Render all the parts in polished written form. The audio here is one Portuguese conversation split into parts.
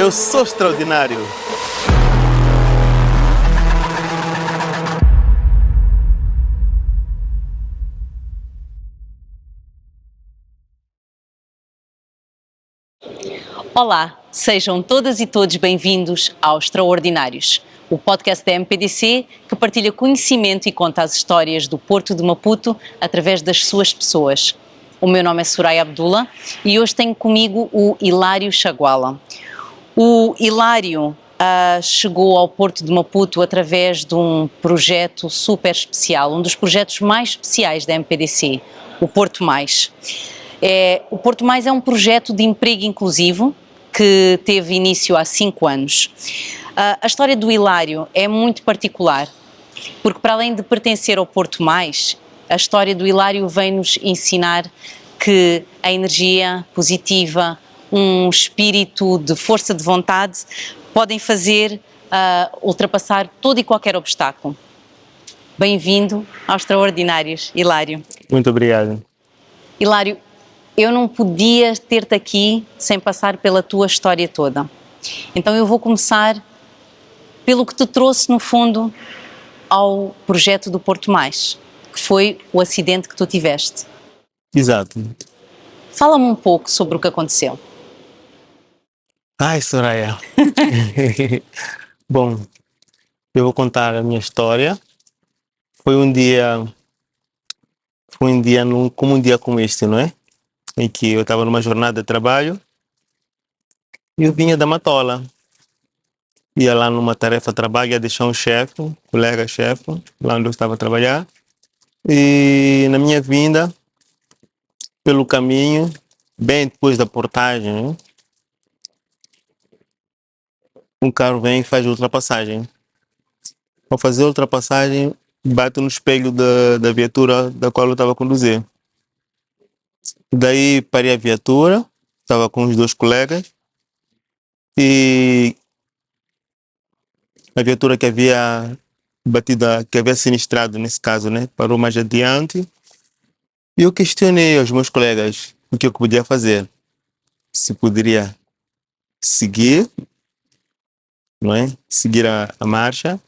Eu sou extraordinário. Olá, sejam todas e todos bem-vindos ao Extraordinários, o podcast da MPDC que partilha conhecimento e conta as histórias do Porto de Maputo através das suas pessoas. O meu nome é Soraya Abdullah e hoje tenho comigo o Hilário Chaguala. O Hilário chegou ao Porto de Maputo através de um projeto super especial, um dos projetos mais especiais da MPDC, o Porto Mais. O Porto Mais é um projeto de emprego inclusivo que teve início há 5 anos. A história do Hilário é muito particular, porque para além de pertencer ao Porto Mais, a história do Hilário vem-nos ensinar que a energia positiva, um espírito de força de vontade, podem fazer ultrapassar todo e qualquer obstáculo. Bem-vindo aos Extraordinários, Hilário. Muito obrigado. Hilário, eu não podia ter-te aqui sem passar pela tua história toda. Então eu vou começar pelo que te trouxe, no fundo, ao projeto do Porto Mais, que foi o acidente que tu tiveste. Exato. Fala-me um pouco sobre o que aconteceu. Ai, Soraya. Bom, eu vou contar a minha história. Foi um dia como um dia como este, não é? Em que eu estava numa jornada de trabalho e eu vinha da Matola. Ia lá numa tarefa de trabalho, ia deixar um chefe, um colega chefe, lá onde eu estava a trabalhar. E na minha vinda, pelo caminho, bem depois da portagem, um carro vem e faz a ultrapassagem. Ao fazer a ultrapassagem, bate no espelho da viatura da qual eu estava a conduzir. Daí parei a viatura, estava com os 2 colegas e a viatura que havia batido, que havia sinistrado nesse caso, né, parou mais adiante. E eu questionei aos meus colegas o que eu podia fazer. Se poderia seguir, não é? Seguir a marcha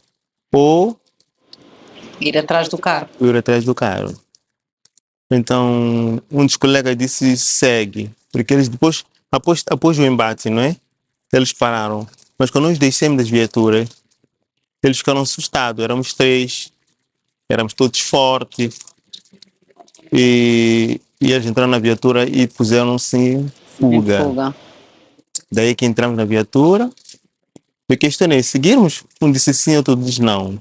ou Ir atrás do carro. ir atrás do carro. Então, um dos colegas disse segue, porque eles depois, após o embate, não é? Eles pararam. Mas quando nós descemos das viaturas, eles ficaram assustados. Éramos 3, éramos todos fortes. E eles entraram na viatura e puseram-se em fuga. Daí que entramos na viatura, eu questionei, seguirmos? Um disse sim, outro disse não.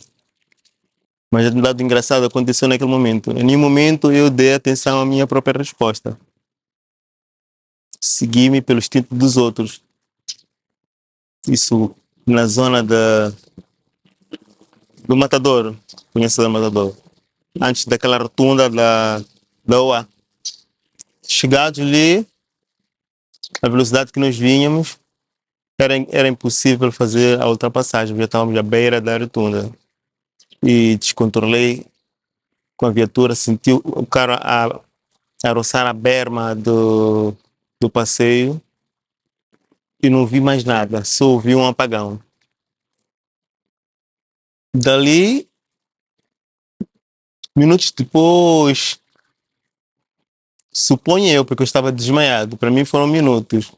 Mas um dado engraçado aconteceu naquele momento. Em nenhum momento eu dei atenção à minha própria resposta. Segui-me pelo instinto dos outros. Isso na zona do Matadouro. Conhece o Matadouro? Antes daquela rotunda da UA. Chegados ali, a velocidade que nós vínhamos, era impossível fazer a ultrapassagem. Já estávamos à beira da rotunda. E descontrolei com a viatura, senti o carro a roçar a berma do passeio e não vi mais nada, só ouvi um apagão. Dali, minutos depois, suponho eu, porque eu estava desmaiado, para mim foram minutos,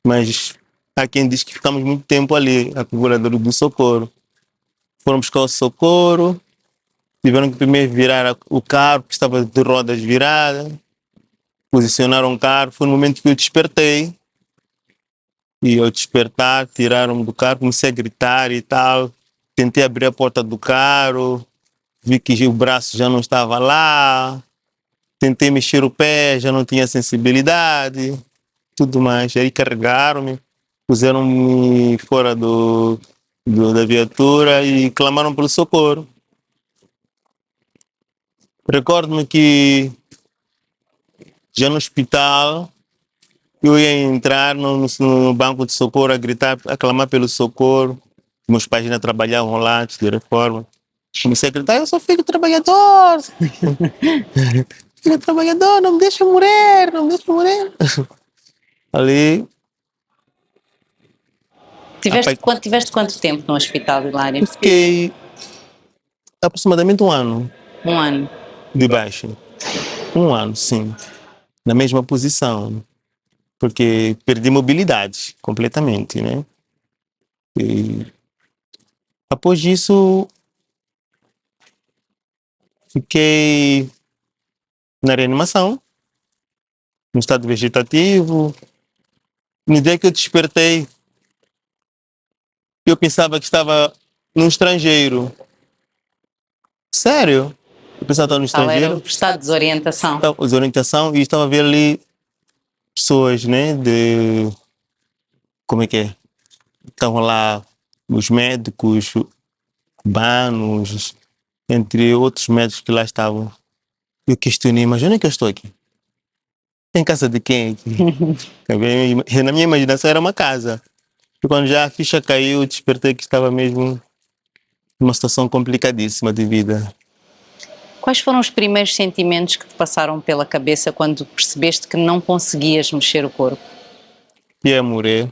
mas há quem diz que ficamos muito tempo ali, a procura do socorro. Foram buscar o socorro, tiveram que primeiro virar o carro, que estava de rodas viradas, posicionaram o carro. Foi no momento que eu despertei. E ao despertar, tiraram-me do carro, comecei a gritar e tal. Tentei abrir a porta do carro, vi que o braço já não estava lá. Tentei mexer o pé, já não tinha sensibilidade, tudo mais. Aí carregaram-me, puseram-me fora da viatura e clamaram pelo socorro. Recordo-me que já no hospital eu ia entrar no banco de socorro a gritar, a clamar pelo socorro. Meus pais ainda trabalhavam lá antes de reforma. Comecei a gritar, eu sou filho trabalhador! Filho trabalhador, não me deixa morrer, não me deixa morrer! Ali Tiveste quanto tempo no hospital, Hilário? Eu fiquei aproximadamente um ano Um ano. de baixa. Um ano, sim. Na mesma posição. Porque perdi mobilidade completamente, né? E após isso, fiquei na reanimação, no estado vegetativo. No dia que eu despertei, eu pensava que estava num estrangeiro. Sério? Eu pensava que estava no Tal era o estrangeiro. estado de desorientação. Estava desorientação e estava a ver ali pessoas, né? Como é que é? Estavam lá os médicos, cubanos, entre outros médicos que lá estavam. Eu questionei, mas onde é que eu estou aqui? Em casa de quem aqui? Na minha imaginação era uma casa. E quando já a ficha caiu, eu despertei que estava mesmo numa situação complicadíssima de vida. Quais foram os primeiros sentimentos que te passaram pela cabeça quando percebeste que não conseguias mexer o corpo? Ia morrer,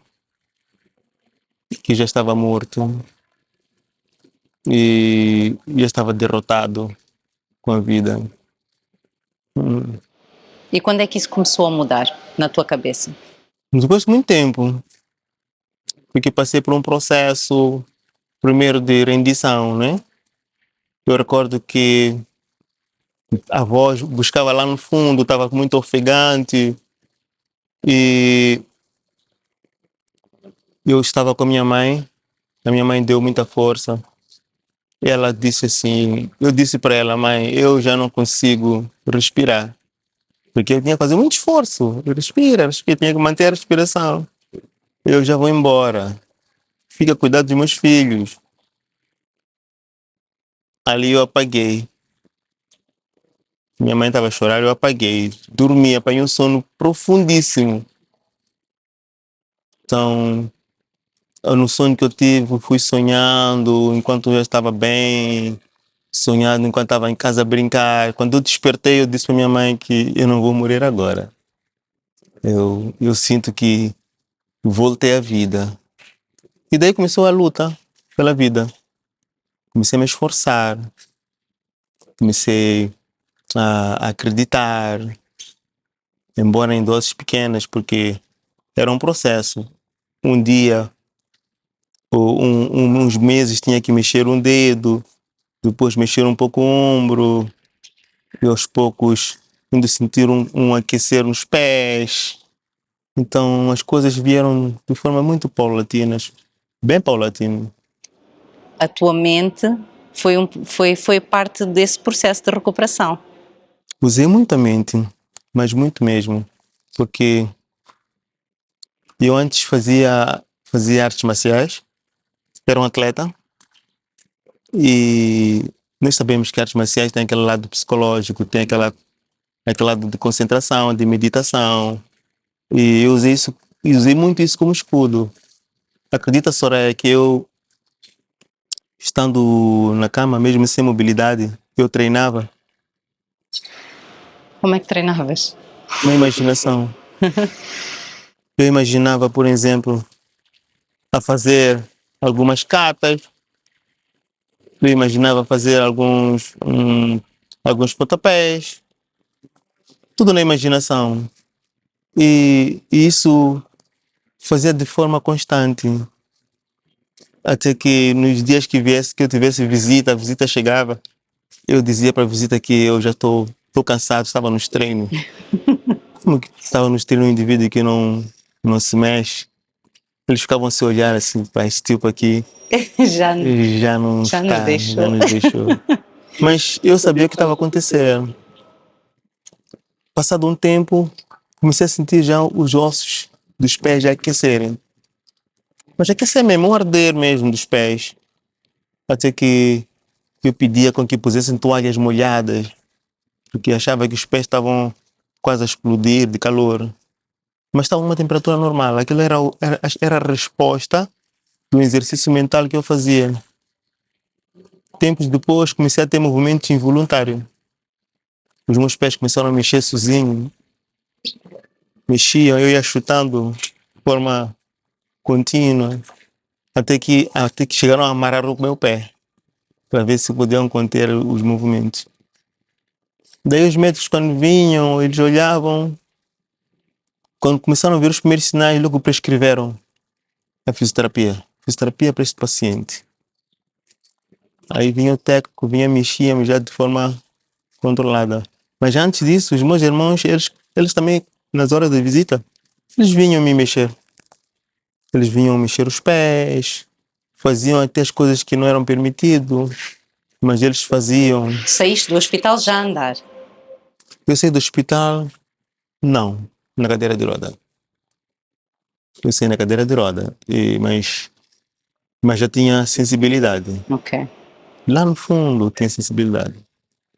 que já estava morto e já estava derrotado com a vida. E quando é que isso começou a mudar na tua cabeça? Depois de muito tempo, porque passei por um processo primeiro de rendição, né? Eu recordo que a voz buscava lá no fundo, estava muito ofegante e eu estava com a minha mãe deu muita força. Ela disse assim, eu disse para ela, mãe, eu já não consigo respirar, porque eu tinha que fazer muito esforço, respira, tinha que manter a respiração. Eu já vou embora, fica a cuidar dos meus filhos. Ali eu apaguei. Minha mãe estava a chorar, eu apaguei. Dormi, apanhei um sono profundíssimo. Então, no sonho que eu tive, fui sonhando enquanto eu estava bem, sonhando enquanto estava em casa a brincar. Quando eu despertei, eu disse para minha mãe que eu não vou morrer agora. Eu sinto que voltei à vida. E daí começou a luta pela vida. Comecei a me esforçar, comecei a acreditar, embora em doses pequenas, porque era um processo. Um dia, ou uns meses, tinha que mexer um dedo, depois mexer um pouco o ombro, e aos poucos indo sentir um aquecer nos pés. Então as coisas vieram de forma muito paulatina, bem paulatina. A tua mente foi parte desse processo de recuperação. Usei muita mente, mas muito mesmo, porque eu antes fazia artes marciais, era um atleta, e nós sabemos que artes marciais tem aquele lado psicológico, tem aquele lado de concentração, de meditação, e eu usei muito isso como escudo. Acredita, Soraya, que eu, estando na cama, mesmo sem mobilidade, eu treinava Como é que treinavas? na imaginação. Eu imaginava, por exemplo, a fazer algumas catas, eu imaginava fazer alguns pontapés, tudo na imaginação. E isso fazia de forma constante, até que nos dias que eu tivesse visita, a visita chegava, eu dizia para a visita que eu já estou cansado, estava nos treinos. Como que estava nos treinos um indivíduo que não se mexe? Eles ficavam a se olhar assim, para esse tipo aqui, Já e já não nos está, deixou. já nos deixou. Mas eu sabia o que estava acontecendo. Passado um tempo, comecei a sentir já os ossos dos pés já aquecerem. Mas aquecer mesmo, um arder mesmo dos pés. Até que eu pedia com que pusessem toalhas molhadas, porque achava que os pés estavam quase a explodir de calor. Mas estava numa temperatura normal. Aquilo era a resposta do exercício mental que eu fazia. Tempos depois, comecei a ter movimentos involuntários. Os meus pés começaram a mexer sozinhos. Mexiam, eu ia chutando de forma contínua. até que chegaram a amarrar o meu pé para ver se podiam conter os movimentos. Daí os médicos, quando vinham, eles olhavam. Quando começaram a ver os primeiros sinais, logo prescreveram a fisioterapia. Fisioterapia para este paciente. Aí vinha o técnico, vinha mexia já de forma controlada. Mas antes disso, os meus irmãos, eles também, nas horas da visita, eles vinham me mexer. Eles vinham mexer os pés, faziam até as coisas que não eram permitido, mas eles faziam. Saíste do hospital já a andar. Eu saí do hospital, não, na cadeira de roda. Eu saí na cadeira de roda, mas já tinha sensibilidade. Ok. Lá no fundo tinha sensibilidade.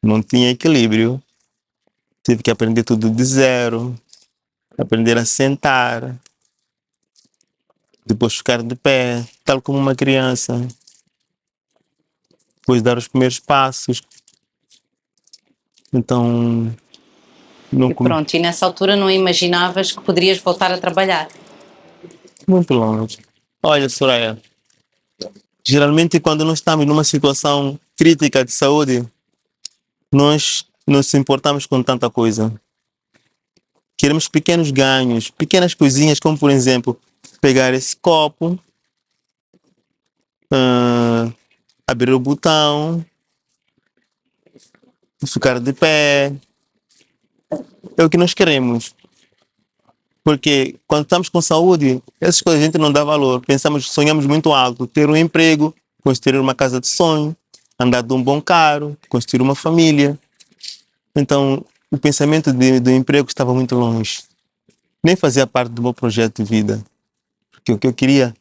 Não tinha equilíbrio. Tive que aprender tudo de zero, aprender a sentar, depois ficar de pé, tal como uma criança, depois dar os primeiros passos. Então, não E pronto, e nessa altura não imaginavas que poderias voltar a trabalhar? muito longe. Olha, Soraya, geralmente quando nós estamos numa situação crítica de saúde, nós não nos importamos com tanta coisa. Queremos pequenos ganhos, pequenas coisinhas, como por exemplo, pegar esse copo, abrir o botão, ficar de pé. É o que nós queremos. Porque quando estamos com saúde, essas coisas a gente não dá valor. Sonhamos muito alto, ter um emprego, construir uma casa de sonho, andar de um bom carro, construir uma família. Então, o pensamento do emprego estava muito longe. Nem fazia parte do meu projeto de vida. Porque o que eu queria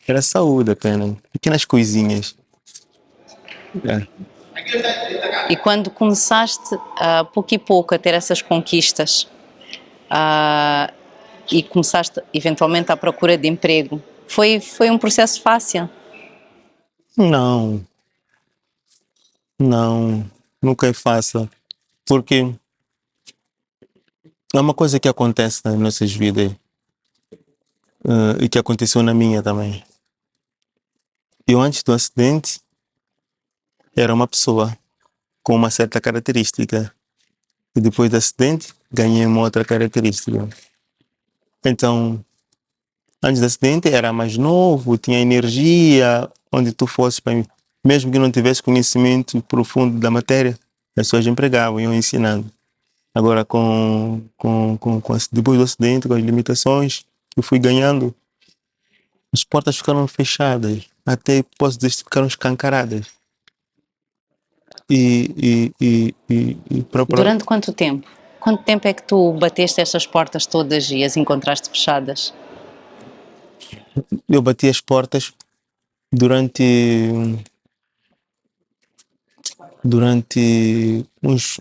era saúde apenas, pequenas coisinhas. É. E quando começaste, pouco e pouco, a ter essas conquistas, e começaste eventualmente à procura de emprego, foi um processo fácil? Não, não, nunca é fácil. Porque é uma coisa que acontece nas nossas vidas, e que aconteceu na minha também. Eu, antes do acidente, era uma pessoa com uma certa característica. E depois do acidente, ganhei uma outra característica. Então, antes do acidente, era mais novo, tinha energia, onde tu fosse, mesmo que não tivesse conhecimento profundo da matéria, as pessoas empregavam, iam ensinando. Agora, depois do acidente, com as limitações que eu fui ganhando, as portas ficaram fechadas, até posso dizer que ficaram escancaradas. Durante quanto tempo? Quanto tempo é que tu bateste estas portas todas e as encontraste fechadas? Eu bati as portas durante uns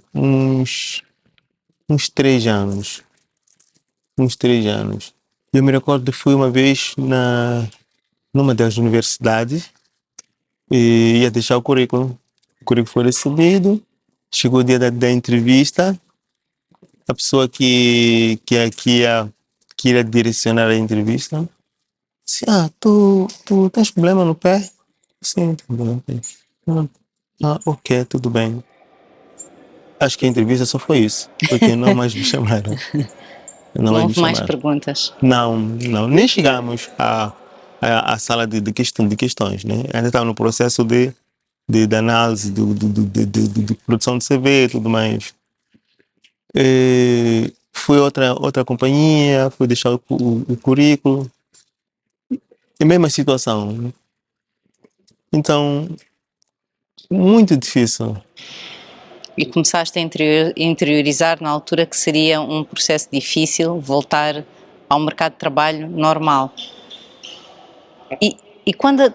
3 anos. Uns 3 anos. Eu me recordo que fui uma vez numa das universidades e ia deixar o currículo. O currículo foi recebido, chegou o dia da entrevista, a pessoa que ia direcionar a entrevista disse, tu tens problema no pé? Sim, tenho problema no pé. Ok, tudo bem. Acho que a entrevista só foi isso, porque não mais me chamaram. Não houve mais perguntas? Não, nem chegamos à sala de questões, né? Ainda estava no processo de análise, de produção de CV e tudo mais. Foi outra companhia, fui deixar o currículo. É a mesma situação, né? Então, muito difícil. E começaste a interiorizar na altura que seria um processo difícil voltar ao mercado de trabalho normal. E quando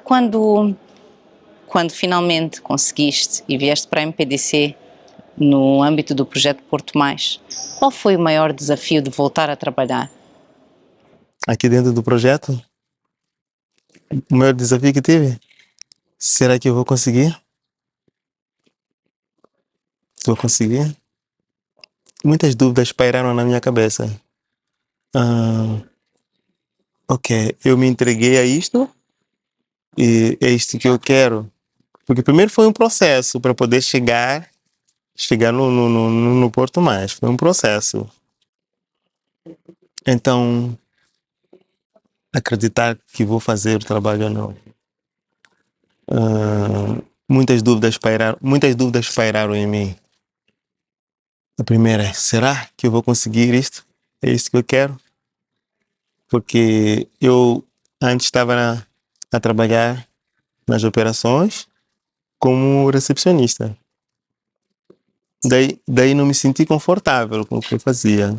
finalmente conseguiste e vieste para a MPDC no âmbito do projeto Porto Mais, qual foi o maior desafio de voltar a trabalhar? Aqui dentro do projeto, o maior desafio que tive, será que eu vou conseguir? Vou conseguir? Muitas dúvidas pairaram na minha cabeça. Ok, eu me entreguei a isto, E é isto que eu quero. Porque primeiro foi um processo para poder chegar no Porto Mais. Foi um processo. Então, acreditar que vou fazer o trabalho ou não. Muitas dúvidas pairaram em mim. A primeira é, será que eu vou conseguir isto? É isto que eu quero? Porque eu antes estava a trabalhar nas operações como recepcionista. Daí não me senti confortável com o que eu fazia.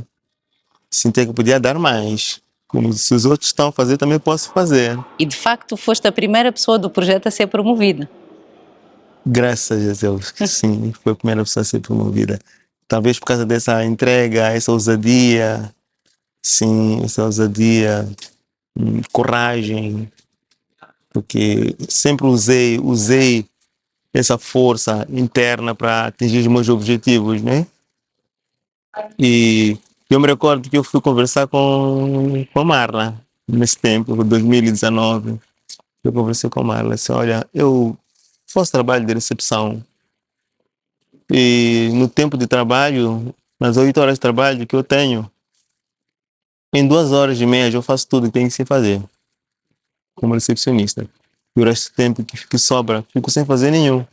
Sentia que eu podia dar mais. Como se os outros estão a fazer, também posso fazer. E de facto foste a primeira pessoa do projeto a ser promovida. Graças a Deus que sim, foi a primeira pessoa a ser promovida. Talvez por causa dessa entrega, essa ousadia, sim, essa ousadia, coragem, porque sempre usei essa força interna para atingir os meus objetivos, né? E eu me recordo que eu fui conversar com a Marla nesse tempo, 2019. Eu conversei com a Marla, disse, olha, eu faço trabalho de recepção e no tempo de trabalho, nas 8 horas de trabalho que eu tenho, em 2 horas e meia eu faço tudo que tem que se fazer como recepcionista. E o resto do tempo que sobra, fico sem fazer nenhum.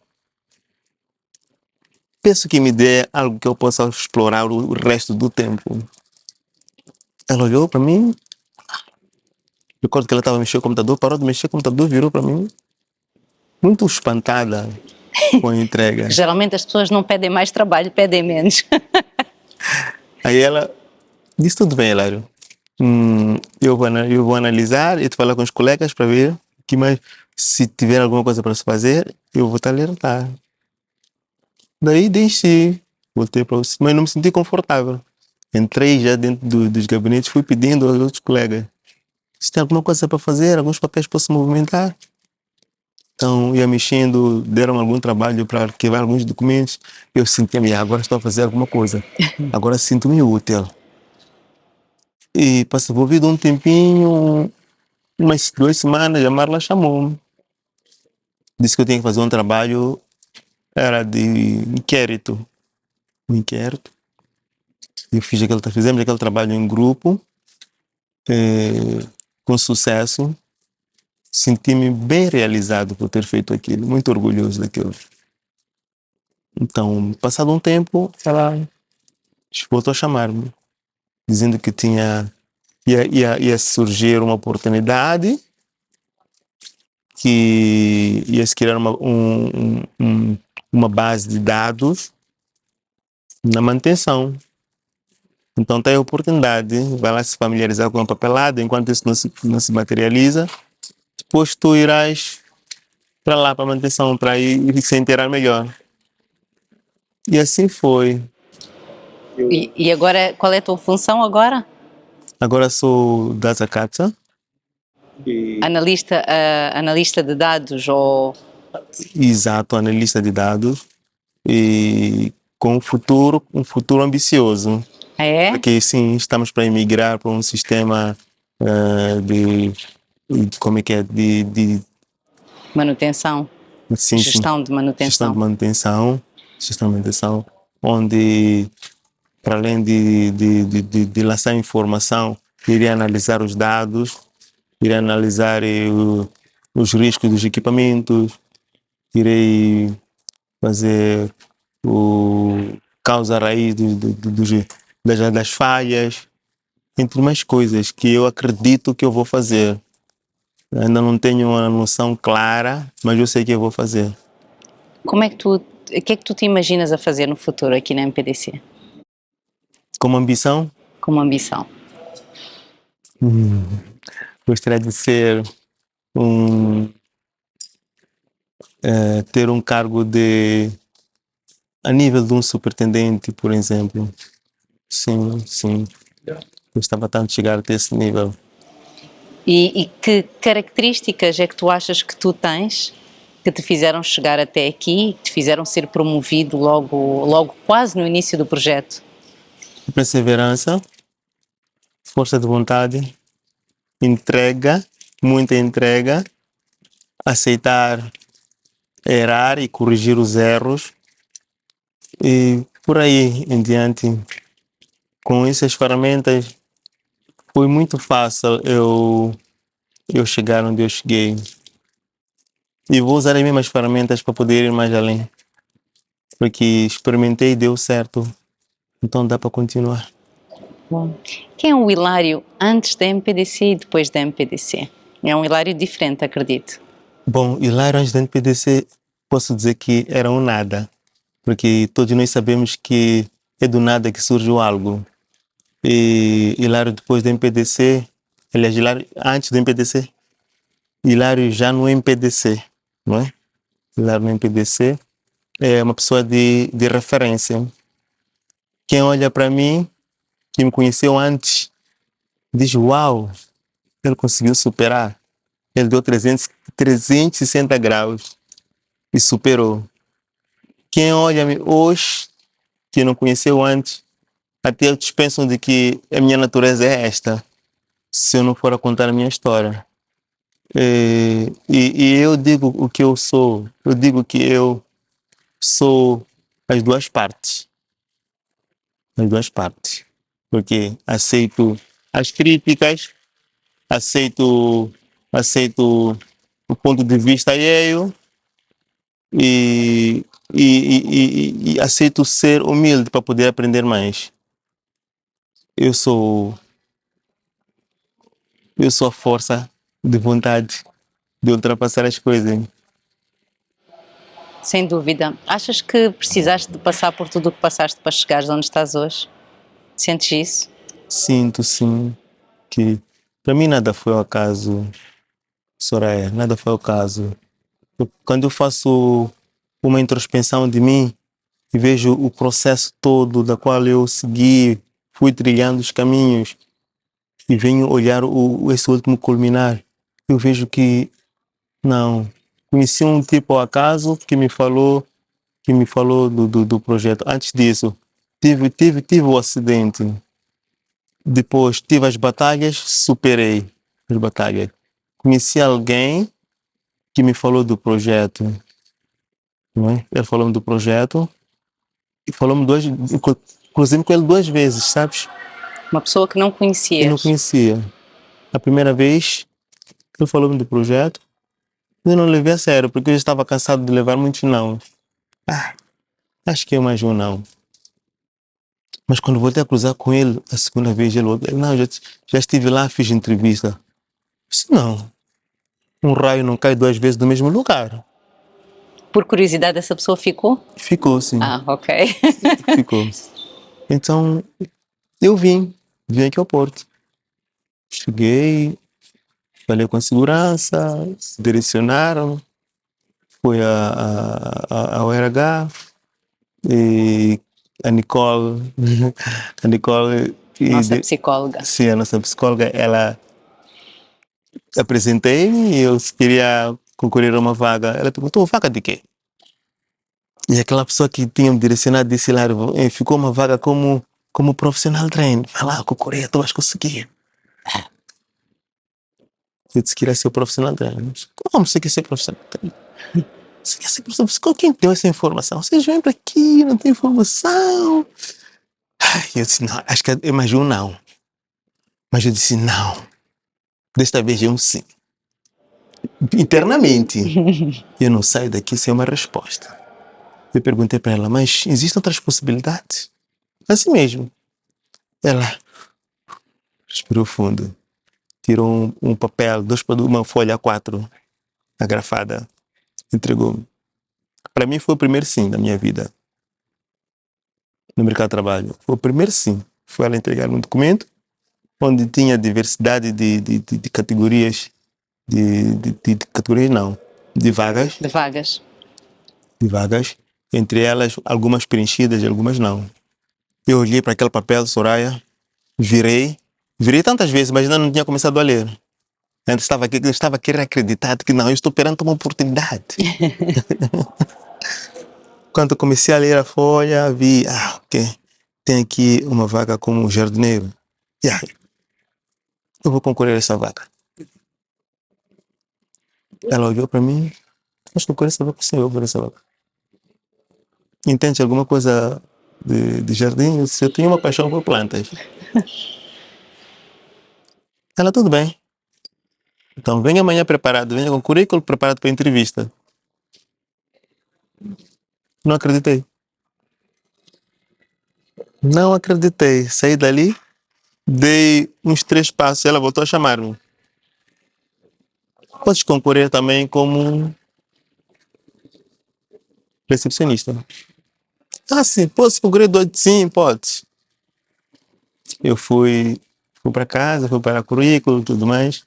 Penso que me dê algo que eu possa explorar o resto do tempo. Ela olhou para mim, recordo que ela estava mexendo no computador, parou de mexer no computador, virou para mim, muito espantada com a entrega. Geralmente as pessoas não pedem mais trabalho, pedem menos. Aí ela disse, tudo bem, Hilário. Eu vou analisar e te falar com os colegas para ver que mais, se tiver alguma coisa para se fazer, eu vou te alertar. Daí deixei, voltei para o... Mas não me senti confortável. Entrei já dentro dos gabinetes, fui pedindo aos outros colegas. Se tem alguma coisa para fazer, alguns papéis posso movimentar. Então, ia mexendo, deram algum trabalho para arquivar alguns documentos. Eu sentia-me, agora estou a fazer alguma coisa. Agora sinto-me útil. E passou envolvido um tempinho, umas 2 semanas, a Marla chamou-me. Disse que eu tinha que fazer um trabalho, era de inquérito. Um inquérito. Fizemos aquele trabalho em grupo, com sucesso. Senti-me bem realizado por ter feito aquilo, muito orgulhoso daquilo. Então, passado um tempo, ela voltou a chamar-me, dizendo que ia surgir uma oportunidade, que ia se criar uma base de dados na manutenção. Então tem a oportunidade, vai lá se familiarizar com a papelada, enquanto isso não se materializa, depois tu irás para lá, para a manutenção, para ir se inteirar melhor. E assim foi. E agora, qual é a tua função agora? Agora sou data capture. Analista de dados ou... Exato, analista de dados. E com um futuro ambicioso. É? Porque sim, estamos para emigrar para um sistema como é que é, Manutenção. sim, Gestão de manutenção. Gestão de manutenção, onde para além de lançar informação, iria analisar os dados, iria analisar os riscos dos equipamentos, irei fazer o causa raiz das falhas, entre mais coisas que eu acredito que eu vou fazer. Ainda não tenho uma noção clara, mas eu sei que eu vou fazer. O que é que tu te imaginas a fazer no futuro aqui na MPDC? Como ambição, Como ambição? gostaria de ser ter um cargo a nível de um superintendente, por exemplo. Sim, sim. Gostava tanto de chegar até esse nível. E que características é que tu achas que tu tens que te fizeram chegar até aqui, que te fizeram ser promovido logo quase no início do projeto? Perseverança, força de vontade, entrega, muita entrega, aceitar errar e corrigir os erros e por aí em diante. Com essas ferramentas foi muito fácil eu chegar onde eu cheguei. E vou usar as mesmas ferramentas para poder ir mais além. Porque experimentei e deu certo. Então dá para continuar. Bom. Quem é o Hilário antes da MPDC e depois da MPDC? É um Hilário diferente, acredito. Bom, Hilário antes da NPDC, posso dizer que era um nada. Porque todos nós sabemos que é do nada que surgiu algo. E Hilário depois da MPDC, aliás, Hilário antes do MPDC, Hilário já no MPDC, não é? Hilário no MPDC é uma pessoa de referência. Quem olha para mim, que me conheceu antes, diz: uau, ele conseguiu superar. Ele deu 360 graus e superou. Quem olha-me hoje, que não conheceu antes, até eles pensam de que a minha natureza é esta, se eu não for a contar a minha história. E eu digo o que eu sou. Eu digo que eu sou as duas partes. As duas partes. Porque aceito as críticas, aceito o ponto de vista alheio e aceito ser humilde para poder aprender mais. Eu sou a força de vontade de ultrapassar as coisas. Sem dúvida. Achas que precisaste de passar por tudo o que passaste para chegares onde estás hoje? Sentes isso? Sinto, sim, que para mim nada foi ao acaso, Soraya, nada foi ao acaso. Quando eu faço uma introspecção de mim e vejo o processo todo da qual eu segui, fui trilhando os caminhos e venho olhar esse último culminar, eu vejo que não. Conheci um tipo ao acaso que me falou do projeto. Antes disso, tive o acidente. Depois tive as batalhas, superei as batalhas. Conheci alguém que me falou do projeto, não é? Ele falou do projeto e falou-me inclusive com ele 2 vezes, sabes? Uma pessoa que não Eu não conhecias. conhecia. A primeira vez ele falou-me do projeto, eu não levei a sério, porque eu já estava cansado de levar muitos não. Acho que é mais um não. Mas quando voltei a cruzar com ele, a segunda vez, ele não, já estive lá, fiz entrevista. Eu disse, não, um raio não cai 2 vezes no mesmo lugar. Por curiosidade, essa pessoa ficou? Ficou, sim, Ah, ok. ficou. Então, eu vim aqui ao Porto. Cheguei, falei com a segurança, direcionaram, fui ao RH e a Nicole, a Nicole, Nossa psicóloga. sim, a nossa psicóloga, ela apresentei-me e eu queria concorrer a uma vaga. Ela perguntou, vaga de quê? E aquela pessoa que tinha me direcionado disse lá, ficou uma vaga como profissional trainer. Vai lá, concorrer, tu vais conseguir. Eu disse que iria ser o profissional trainer. Como você quer ser profissional trainer? Você quer ser profissional? Quem deu essa informação? Vocês vêm para aqui, não tem informação. Eu disse, não, acho que é mais um não. Mas eu disse, não. Desta vez é um sim. Internamente, eu não saio daqui sem uma resposta. Eu perguntei para ela, mas existem outras possibilidades? Assim mesmo. Ela respirou fundo, tirou um papel, uma folha A4 agrafada, entregou-me. Para mim foi o primeiro sim da minha vida no mercado de trabalho. Foi o primeiro sim. Foi ela entregar um documento onde tinha diversidade de categorias, de categorias não, de vagas, De vagas. entre elas algumas preenchidas e algumas não. Eu olhei para aquele papel, Soraya, virei tantas vezes, mas ainda não tinha começado a ler. Ainda estava a querer acreditar que não, eu estou perante uma oportunidade. Quando comecei a ler a folha, vi, ok, tem aqui uma vaga como jardineiro. Eu vou concorrer a essa vaga. Ela olhou para mim, acho que eu quero saber com o senhor, eu quero saber. Entende alguma coisa de jardim? Eu disse, eu tenho uma paixão por plantas. Ela, tudo bem. Então venha amanhã preparado, venha com o currículo preparado para a entrevista. Não acreditei. Não acreditei. Saí dali, dei uns 3 passos, ela voltou a chamar-me. Podes concorrer também como recepcionista. Ah, sim, posso concorrer? Sim, pode. Eu fui para casa, fui para o currículo e tudo mais.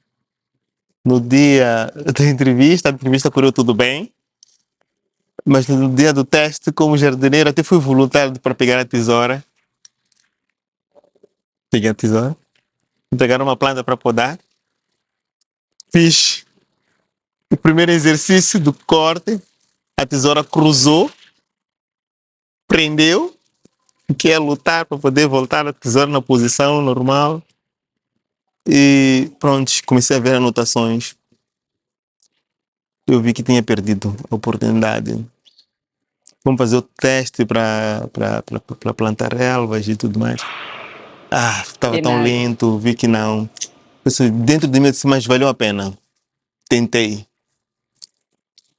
No dia da entrevista, a entrevista correu tudo bem. Mas no dia do teste, como jardineiro, até fui voluntário para pegar a tesoura. Peguei a tesoura. Entregaram uma planta para podar. Fiz o primeiro exercício do corte. A tesoura cruzou, prendeu. Que é lutar para poder voltar a tesoura na posição normal. E pronto, comecei a ver anotações. Eu vi que tinha perdido a oportunidade. Vamos fazer o teste para plantar relvas e tudo mais. Ah, estava E tão nada. lento, vi que não. Dentro de mim eu disse, mas valeu a pena. Tentei.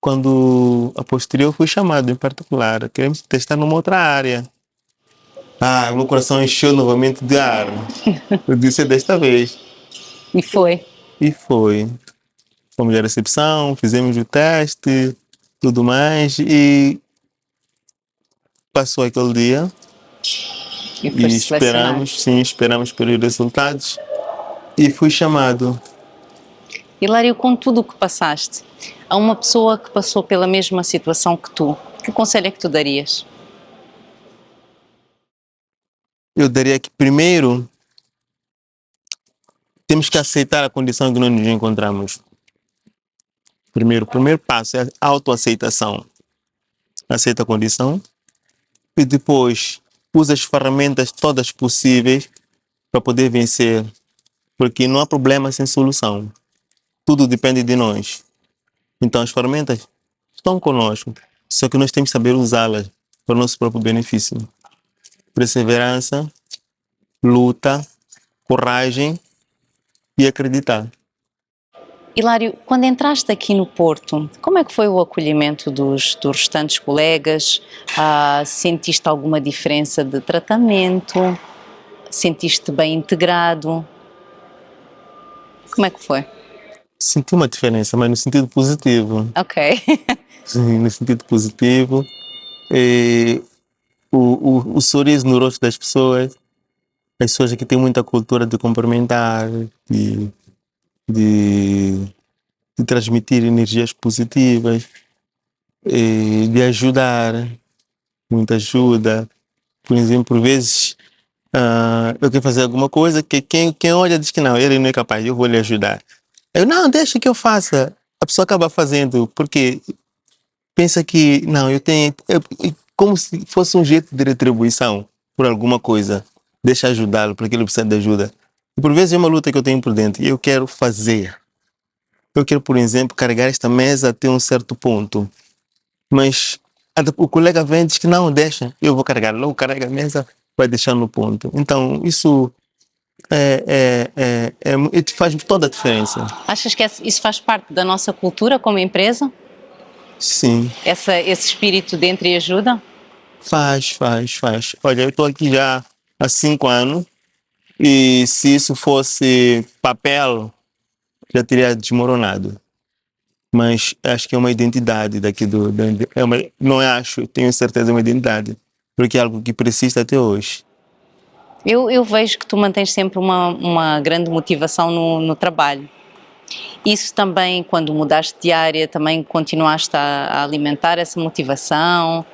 Quando a posterior fui chamado em particular, queremos testar numa outra área. Ah, meu coração encheu novamente de ar. Eu disse, é desta vez. E foi. E foi. Fomos à recepção, fizemos o teste, tudo mais, e passou aquele dia. E E foste selecionado. esperamos pelos resultados. E fui chamado. Hilário, com tudo o que passaste, a uma pessoa que passou pela mesma situação que tu, que conselho é que tu darias? Eu daria que primeiro temos que aceitar a condição em que nós nos encontramos. Primeiro, o primeiro passo é a autoaceitação. Aceita a condição e depois usa as ferramentas todas possíveis para poder vencer. Porque não há problema sem solução. Tudo depende de nós. Então as ferramentas estão conosco, só que nós temos que saber usá-las para o nosso próprio benefício. Perseverança, luta, coragem e acreditar. Hilário, quando entraste aqui no Porto, como é que foi o acolhimento dos restantes colegas? Sentiste alguma diferença de tratamento? Sentiste bem integrado? Como é que foi? Senti uma diferença, mas no sentido positivo. Ok. Sim, no sentido positivo. E o sorriso no rosto das pessoas. As pessoas aqui têm muita cultura de cumprimentar, de, de transmitir energias positivas, e de ajudar, muita ajuda. Por exemplo, por vezes eu quero fazer alguma coisa que quem olha diz que não, ele não é capaz, eu vou lhe ajudar. Eu, não, deixa que eu faça. A pessoa acaba fazendo, porque pensa que, não, eu tenho. Como se fosse um jeito de retribuição por alguma coisa. Deixa ajudá-lo, porque ele precisa de ajuda. E por vezes é uma luta que eu tenho por dentro e eu quero fazer. Eu quero, por exemplo, carregar esta mesa até um certo ponto. Mas o colega vem e diz que não, deixa, eu vou carregar. Logo carrega a mesa, vai deixar no ponto. Então, isso faz toda a diferença. Achas que isso faz parte da nossa cultura como empresa? Sim. Esse espírito de entreajuda? Faz. Olha, eu estou aqui já há 5 anos e se isso fosse papel, já teria desmoronado. Mas acho que é uma identidade daqui não acho, tenho certeza, é uma identidade, porque é algo que persiste até hoje. Eu vejo que tu mantens sempre uma grande motivação no trabalho. Isso também, quando mudaste de área, também continuaste a alimentar essa motivação?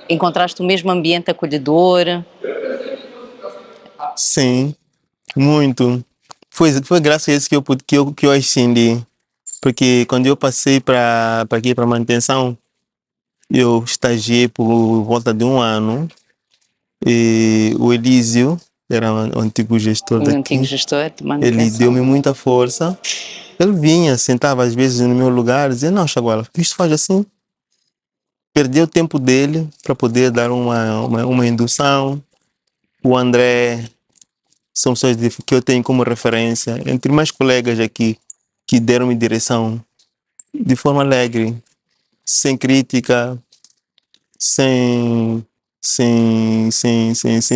Encontraste o mesmo ambiente acolhedor? Sim, muito. Foi graças a isso que eu ascendi. Porque quando eu passei para aqui, para manutenção, eu estagiei por volta de 1 ano. E o Elísio, era o antigo gestor O antigo daqui, gestor de ele manutenção. deu-me muita força Ele vinha, sentava às vezes no meu lugar, dizia, não, Chaguala, isto faz assim. Perdeu o tempo dele para poder dar uma indução. O André, são pessoas que eu tenho como referência, entre mais colegas aqui que deram-me direção de forma alegre, sem crítica, sem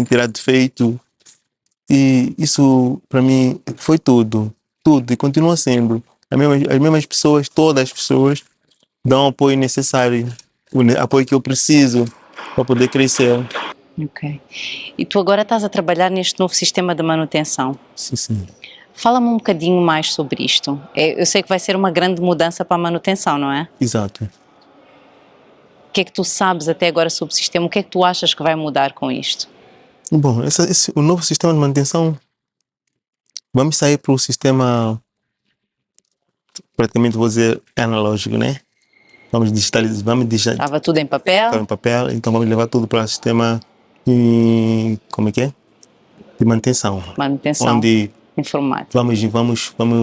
tirar defeito. E isso, para mim, foi tudo. Tudo. E continua sendo. As mesmas pessoas, todas as pessoas, dão o apoio necessário, apoio que eu preciso para poder crescer. Ok. E tu agora estás a trabalhar neste novo sistema de manutenção. Sim, sim. Fala-me um bocadinho mais sobre isto. Eu sei que vai ser uma grande mudança para a manutenção, não é? Exato. O que é que tu sabes até agora sobre o sistema? O que é que tu achas que vai mudar com isto? Bom, o novo sistema de manutenção, vamos sair para o sistema, praticamente vou dizer, analógico, né? Vamos digitalizar, Estava tudo em papel? em papel, então vamos levar tudo para o sistema como é que é? De manutenção. Manutenção Onde informática.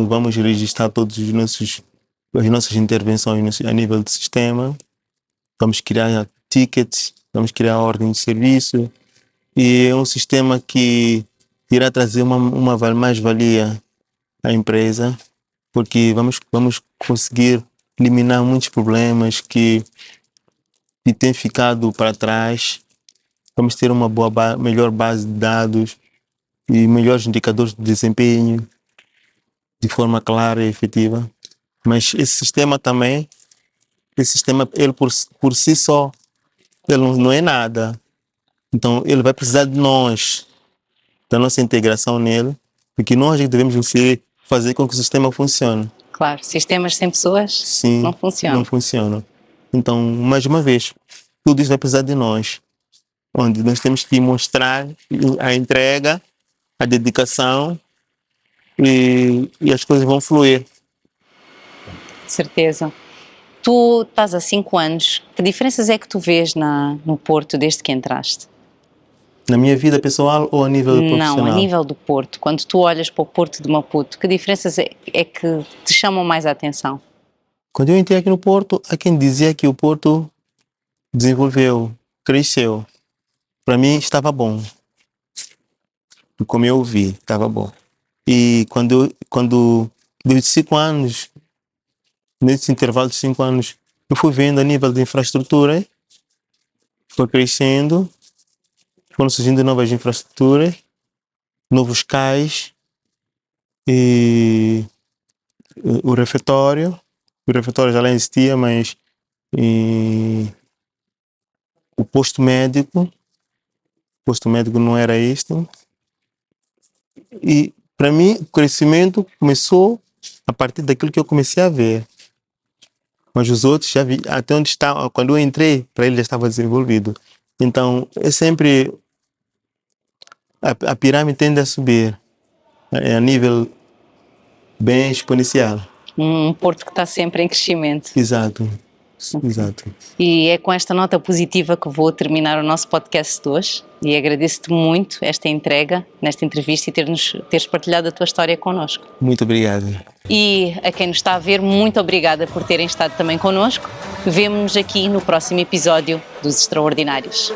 vamos registrar todos as nossas intervenções a nível de sistema. Vamos criar tickets, vamos criar ordem de serviço. E é um sistema que irá trazer uma mais-valia à empresa, porque vamos conseguir eliminar muitos problemas que têm ficado para trás. Vamos ter uma melhor base de dados e melhores indicadores de desempenho de forma clara e efetiva. Mas esse sistema também, ele por si só, ele não é nada. Então ele vai precisar de nós, da nossa integração nele, porque nós devemos fazer com que o sistema funcione. Claro, sistemas sem pessoas Sim, não funcionam. Não funcionam. Então, mais uma vez, tudo isso vai precisar de nós, onde nós temos que mostrar a entrega, a dedicação e as coisas vão fluir. De certeza. Tu estás há 5 anos. Que diferenças é que tu vês no Porto desde que entraste? Na minha vida pessoal ou a nível profissional? Não, a nível do Porto. Quando tu olhas para o Porto de Maputo, que diferenças é que te chamam mais a atenção? Quando eu entrei aqui no Porto, há quem dizia que o Porto desenvolveu, cresceu. Para mim estava bom. Como eu ouvi, estava bom. E quando deu 5 anos, nesse intervalo de 5 anos, eu fui vendo a nível de infraestrutura, foi crescendo, foram surgindo novas infraestruturas, novos cais, e o refeitório já lá existia, mas o posto médico não era isto. E para mim o crescimento começou a partir daquilo que eu comecei a ver. Mas os outros já vi, até onde está, quando eu entrei, para ele já estava desenvolvido. Então é sempre a pirâmide tende a subir, é a nível bem exponencial. Um Porto que está sempre em crescimento. Exato. Exato. E é com esta nota positiva que vou terminar o nosso podcast de hoje e agradeço-te muito esta entrega, nesta entrevista e teres partilhado a tua história connosco. Muito obrigado. E a quem nos está a ver, muito obrigada por terem estado também connosco. Vemo-nos aqui no próximo episódio dos Extraordinários.